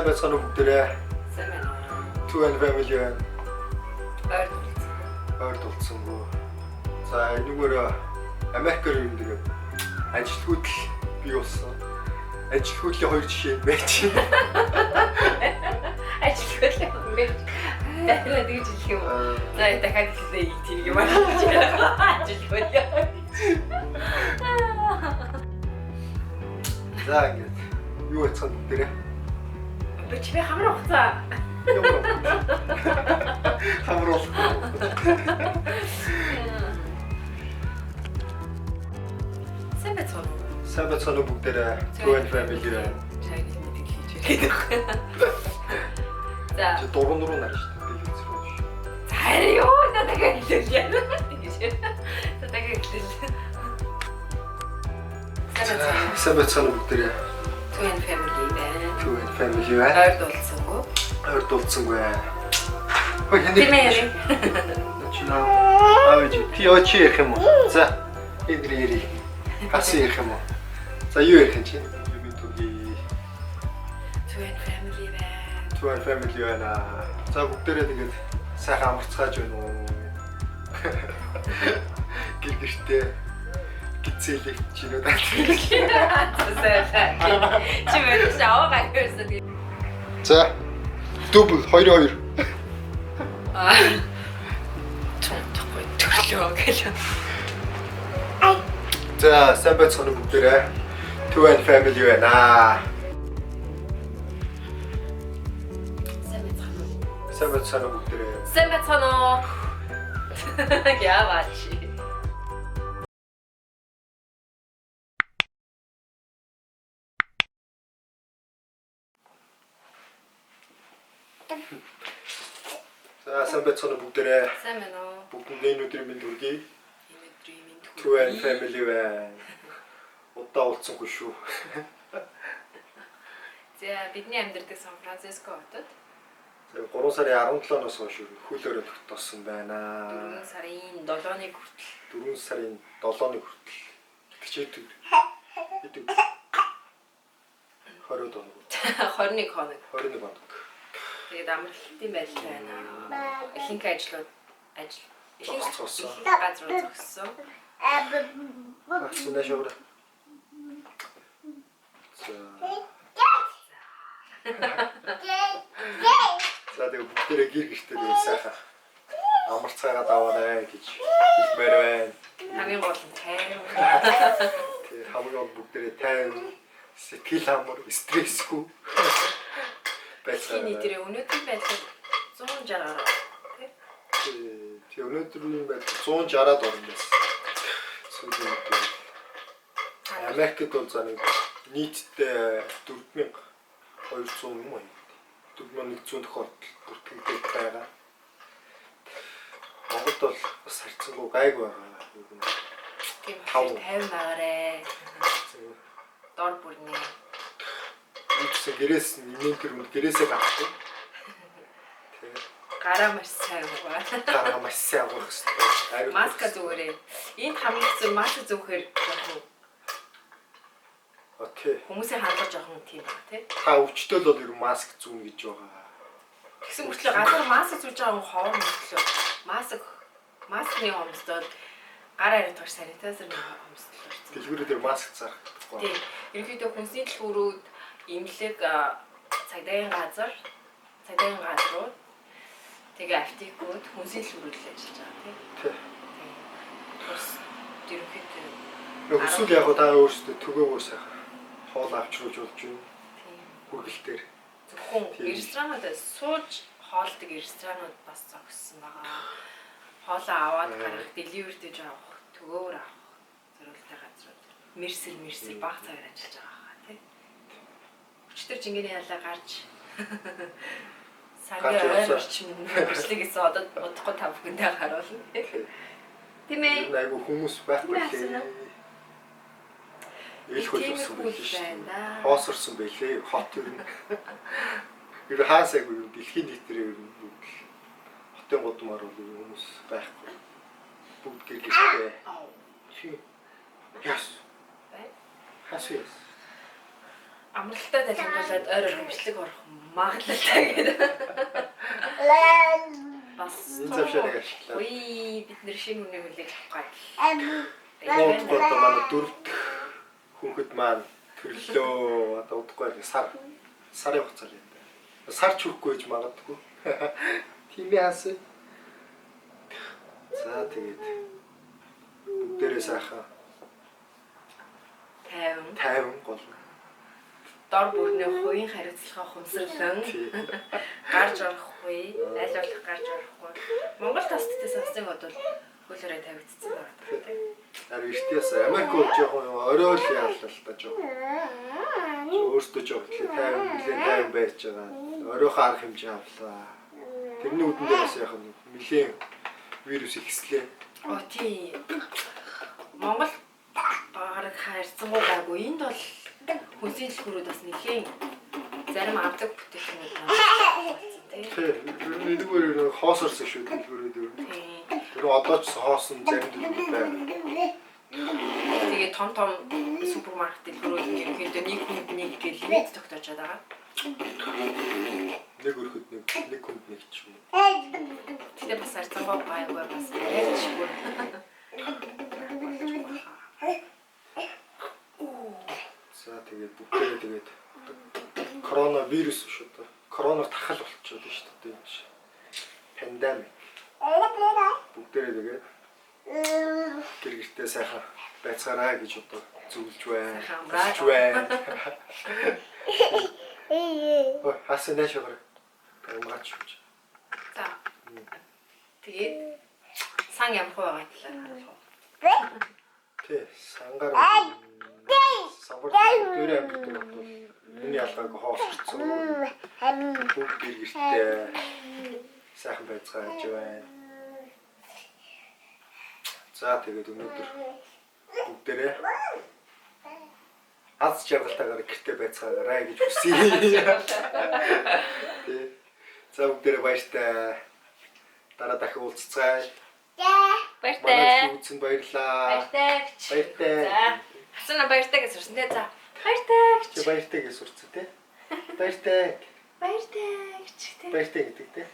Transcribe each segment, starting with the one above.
байцгаана уу бүгдээрээ. Сайн байна уу? Two and family байна. Ойр дулцсангүй. За энэгээр Америкээр юм дээр ажилтгүйтэл бий болсон. Ажилтгүйлийн хоёр жишээ байж. Ажилтгүйлийн хоёр. Дахиад тэгж хэлэх юм уу? За дахиад хэлээ тийм юм аа. Ажилтгүйлийн. За ингэж юу яцхан бүгдээрээ. Би чи хамраа хуцаа. Хамраа. Сайн байцгаана уу бүгдээрээ. Two and family байна. Чайг мэдээ хийж байгаа. За. Чи дургуун руу нарах шүү дээ. Дэлгэц рүү шүү. За юу дахиад хэлээ. Ингэж. Дахиад хэлээ. Сайн байцгаана уу бүгдээрээ. Two and family байна. Two and family байна. Ойр дулцсангүй. Хөөе хэний. Тэмээ. Начина. Авиж пиочи ярих юм уу? За. Эдри. Хаси ярих юм уу? За юу ярих юм чи? Би түүний Two and family байна. Two and family байна. За бүгдээрээ тэгээд сайхан амарцгааж байна уу? Гэртээ гизээлээ чинүү даа. Чи мэдээж аваа гайхсан. За. Дубл 2-2. Томтохгүй төрлөө гэлээ. За, сайн байцгаана уу бүгдээрээ. Two and family байна. Сайн байцгаана уу бүгдээрээ. Сайн байцгаана уу? Яаваач. За, сайн байцгаана уу бүгдээрээ. Сайн байна уу? Бүгдээ энэ өдрийн мэнд хүргэе. Two and family байна. Удаа уулзсангүй шүү. За, бидний амьдардаг Сан Франциско хотод 3 сарын 17-оос хойш хөл өрөө тогтоосон байна. 4 сарын 7-ны хүртэл. 4 сарын 7-ны хүртэл. Тэгчээд идэв. 20 доног. 21 хоног. 21 хоног. Тэгээд амралтын байлтай байна. Ихэнх ихэнх Зогссон. газар зогссон. Ахсна шавра. За тэгээ бүгдээрээ гэр гэртээ сайхан амарцгаагаад аваарай гэж хэлмээр байна. Хамгийн гол нь тайван. Тэгээ хамгийн гол бүгдээрээ тайван, сэтгэл амар, стрессгүй Бидний нэрээ өнөөдрийн байдлаар 160-аар тий. Тэгээ өнөөдрийн байдлаар 160-аад орно байсан. Сүүлийн үед Америкт бол за нэг нийтдээ 4200 юм уу? 4100 тохиолдол бүртгэгдээд байгаа. Монголд бол бас харьцангуй гайгүй байгаа. Тийм 50 байгаарэ. Дор бүрнэ. Үүсээ гэрээс нэмэн тэр үнд гэрээсээ гарахгүй. Тэгээ Гараа маш сайн угаа. гараа маш сайн угаах хэрэгтэй. Маска зүгээрээ. Энд хамгийн хэцүү маска зүгээр жоохон окей. хүмүүсийн хандлага жоохон тийм байна тий. Та өвчтөл бол ер нь маск зүүн гэж байгаа. Тэгсэн мөртлөө газар маск зүүж байгаа ховор мөртлөө маскны хомсдод гар харагдах санитайзер хомсдол. Дэлгүүрээр тэр маск заах. Тийм. Ерөнхийдөө хүнсний дэлгүүрүүд имлэг цагдаагийн газрууд тэгээ аптекууд хүнсний дэлгүүрүүд ажиллаж байгаа тийм. Бас ерөнхийдөө Өсвөл яг та өөрсдөө төгөөгөө сайхан хоол авчруулж болж байна. тийм. Хүргэлтээр. Зөвхөн ресторанууд сууж хоолдог ресторанууд бас зогссон байгаа. Хоолоо аваад гарах, деливер дэж авах, төгөөр авах зорилготой газрууд. Мерсер баг цагаар ажиллаж байгаа тийм. Өчтөр жингэний ялаа гарч сарын ойр орчим бичлэгээс удахгүй тав хүндээ харуулна тийм ээ. Айгу хүмүүс байхгүй лээ. Ил хөлсөн байлээ. Хоосорсон байлээ. Хот ер нь. Ер хаасаагүй юм дэлхийн нийтээр ер нь хотын годмаар бол хүмүүс байхгүй. Бүгд гэр гэртэй. Чи яс. Хасвис. Амралтаа талхимжуулаад ойр бичлэг орох магадлалтай гэдэг. Бас Энэ завшааныг ашиглаад. Үй бид нэр шинэ үнийг хүлээж авах Одоо манай 4 дахь хүүхэд маань төрлөө. Одоо удахгүй сарын хугацаа л юм байна. Сар ч хүрхгүй гэж магадгүй. Тийм яасан. За тэгээд бүгдээрээ сайхан 50 гол. Дор бүрнээ хувийн хариуцлага хүнсэрлэн гарч орохгүй, аль болох гарч орохгүй. Монгол тасттай сонссон бодвол хөлөөрөө тавигдсан байна. Харин эртээс Америк бол жоохон орой л яалаа л та жоохон. Өөртөө жоохон 50 байж байгаа. Оройхоо арга хэмжээ авлаа. Тэрний үдэн дээрээс яг нэлийн вирус ихслээ. Оо тий. Монгол гараг хайрцангуй гайгүй. Энд бол хүнсийн дэлгүүрүүд бас нэлийн зарим авдаг бүтээгдэхүүнүүд байна. Тий. Нэггээр хоосорсон шүү дэлгүүрүүд юу. Тэр одоо ч хоосон зарим дэлгүүрүүд байна. Тэгээ том супермаркет дэлгүүрүүд ерөнхийдөө нэг хүнд нэг гэж лимит тогтоочод байгаа. Нэг өрхөд нэг хүнд нэг ч юм. Тэгээ бас хайрцангуй гайгүй бас арайчгүй. За тэгээд бүгдээ коронавирус шүү дээ. Коронавир тахал болчиход байна шүү дээ энэ чинь. Пандемик. Бүгдээ тэгээд гэргэртээ сайхан байцгаараа гэж одоо зөвлөж байна. Ой, хасаа нэшгээр. Гамгаач шүү. За. Тэгээд сан ямар хуваагаа талаар харуулах. Тий, сангаар савар дөрөв амтдаг бол миний алгааг хоосорцсон. Бүгд гэргэртээ сайхан байцгааж байна. За тэгээд өнөөдөр бүгдээрээ аз жаргалтайгаар гэртээ байцгаагаарай гэж хүсье. Тий. За бүгдээрээ баяртай. Дараа дахин уулзцгаая. Баяртай. Үзсэн баярлаа. Баяртай. За. Хасана баяртай гэж сурсан тий. За. Баяртай. Чи баяртай гэж сурцсан тий. Баяртай. Баяртай гэдэг тий.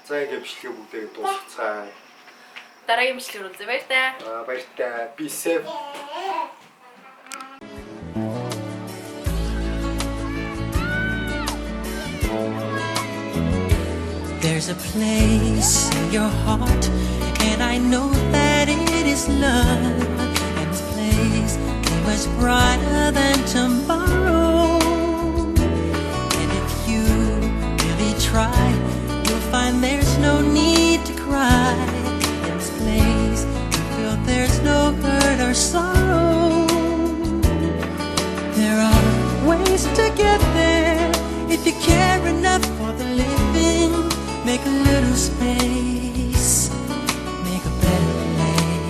За ингэ бичлэгээ бүгдээ дуусгацгаая. Дараагийн бичлэгээр үзье. Баяртай. Баяртай. Be safe. There's a place in your heart, and I know that it is love. And this place is much brighter than tomorrow. And if you really try, you'll find there's no need to cry. In this place, you feel there's no hurt or sorrow. There are ways to get there if you care enough for the living. Make a little space, make a better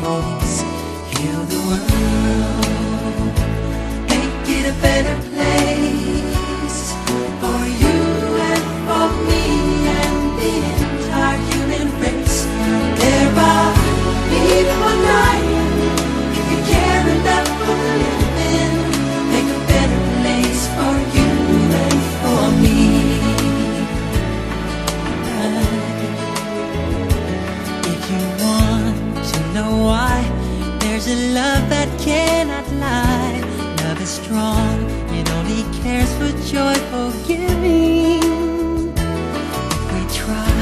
place. Heal the world, make it a better place. For you and for me and the entire human race. There are people dying. If you care enough for the living, make a better place for you and for me. Why? There's a love that cannot lie. Love is strong, it only cares for joyful giving. If we try,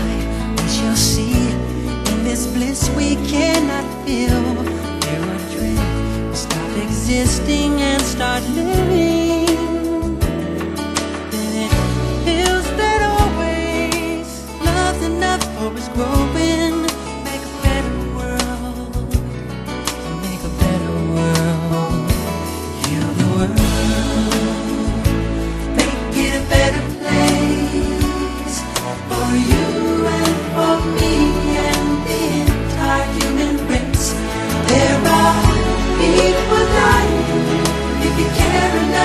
we shall see. In this bliss we cannot feel. Fear or dread will stop existing and start living. Then it feels that always love's enough for us growing. People dying, if you care enough.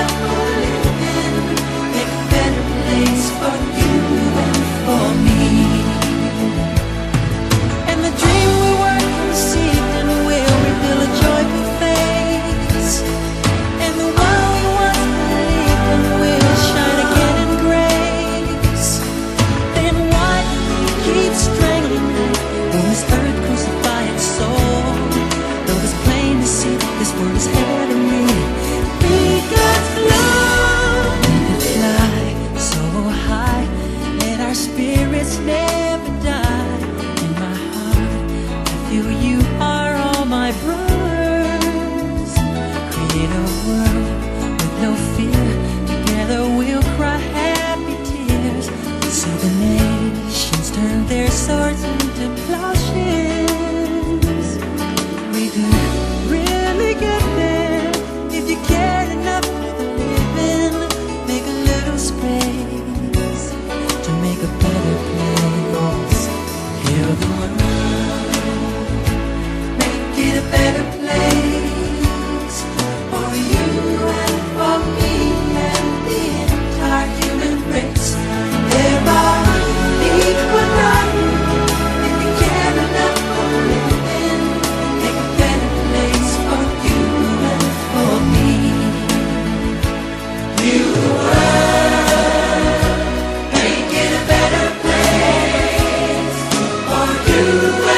into plowshares. We could really get there if you cared enough for the living. Make a little space to make a better place. Heal the world, make it a better place for you and for me and the entire human race. There are equal rights if you care enough for living. Make a better place for you and for me. Heal the world, make it a better place for you